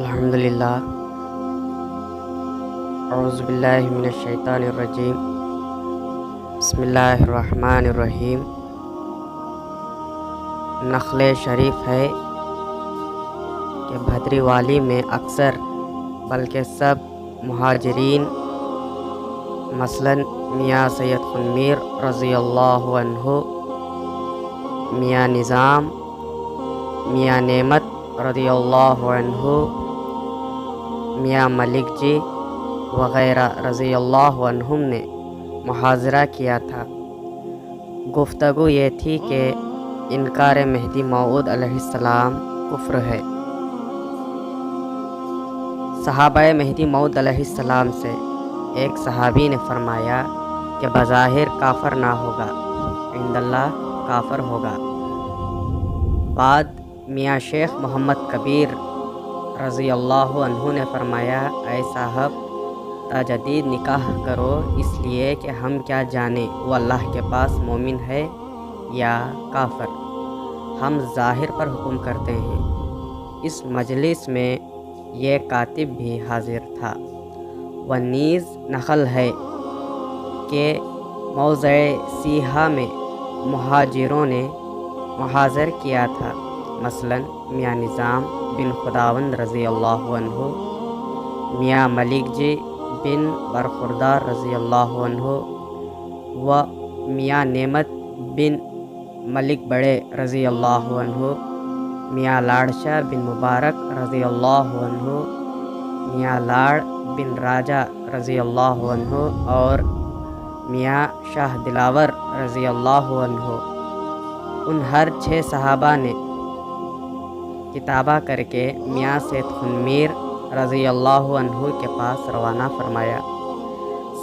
الحمدللہ اعوذ باللہ من الشیطان الرجیم بسم اللہ الرحمن الرحیم۔ نخل شریف ہے کہ بھدری والی میں اکثر بلکہ سب مہاجرین مثلاً میاں سید خنمیر رضی اللہ عنہ، میاں نظام، میاں نعمت رضی اللہ عنہ، میاں ملک جی وغیرہ رضی اللہ عنہم نے محاضرہ کیا تھا۔ گفتگو یہ تھی کہ انکار مہدی موعود علیہ السلام کفر ہے۔ صحابہ مہدی موعود علیہ السلام سے ایک صحابی نے فرمایا کہ بظاہر کافر نہ ہوگا، عند اللہ کافر ہوگا۔ بعد میاں شیخ محمد کبیر رضی اللہ عنہ نے فرمایا، اے صاحب تجدید نکاح کرو، اس لیے کہ ہم کیا جانیں وہ اللہ کے پاس مومن ہے یا کافر، ہم ظاہر پر حکم کرتے ہیں۔ اس مجلس میں یہ کاتب بھی حاضر تھا۔ وہ نیز نقل ہے کہ موضع سیحہ میں مہاجروں نے محاضر کیا تھا، مثلاً میاں نظام بن خداوند رضی اللہ عنہ، میاں ملک جی بن برخوردار رضی اللہ عنہ و میاں نعمت بن ملک بڑے رضی اللہ عنہ، میاں لاڑشاہ بن مبارک رضی اللہ عنہ، میاں لاڑ بن راجہ رضی اللہ عنہ اور میاں شاہ دلاور رضی اللہ عنہ۔ ان ہر 6 صحابہ نے کتابہ کر کے میاں سید خنمیر رضی اللہ عنہ کے پاس روانہ فرمایا۔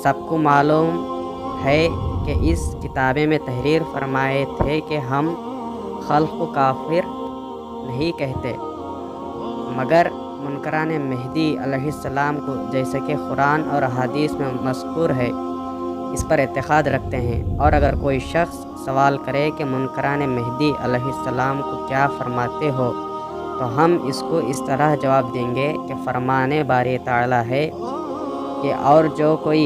سب کو معلوم ہے کہ اس کتابے میں تحریر فرمائے تھے کہ ہم خلق کو کافر نہیں کہتے، مگر منکران مہدی علیہ السلام کو جیسے کہ قرآن اور احادیث میں مذکور ہے اس پر اعتقاد رکھتے ہیں۔ اور اگر کوئی شخص سوال کرے کہ منکران مہدی علیہ السلام کو کیا فرماتے ہو، تو ہم اس کو اس طرح جواب دیں گے کہ فرمانے باری تعالیٰ ہے کہ اور جو کوئی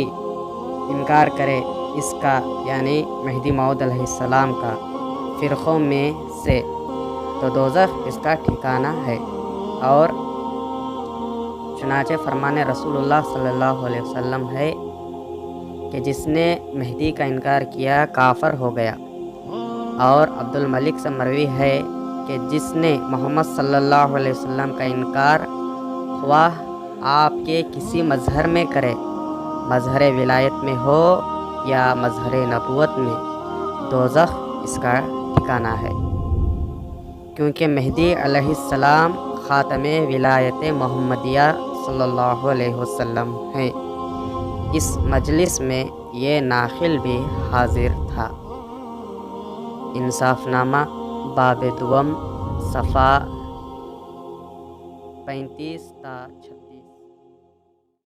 انکار کرے اس کا یعنی مہدی موعود علیہ السلام کا فرقوں میں سے، تو دوزخ اس کا ٹھکانہ ہے۔ اور چنانچہ فرمان رسول اللہ صلی اللہ علیہ وسلم ہے کہ جس نے مہدی کا انکار کیا کافر ہو گیا۔ اور عبد الملک سے مروی ہے کہ جس نے محمد صلی اللہ علیہ وسلم کا انکار خواہ آپ کے کسی مظہر میں کرے، مظہر ولایت میں ہو یا مظہر نبوت میں، دوزخ اس کا ٹھکانہ ہے، کیونکہ مہدی علیہ السلام خاتم ولایت محمدیہ صلی اللہ علیہ وسلم ہیں۔ اس مجلس میں یہ ناخل بھی حاضر تھا۔ انصاف نامہ باب دوم صفحہ 35 تا 36۔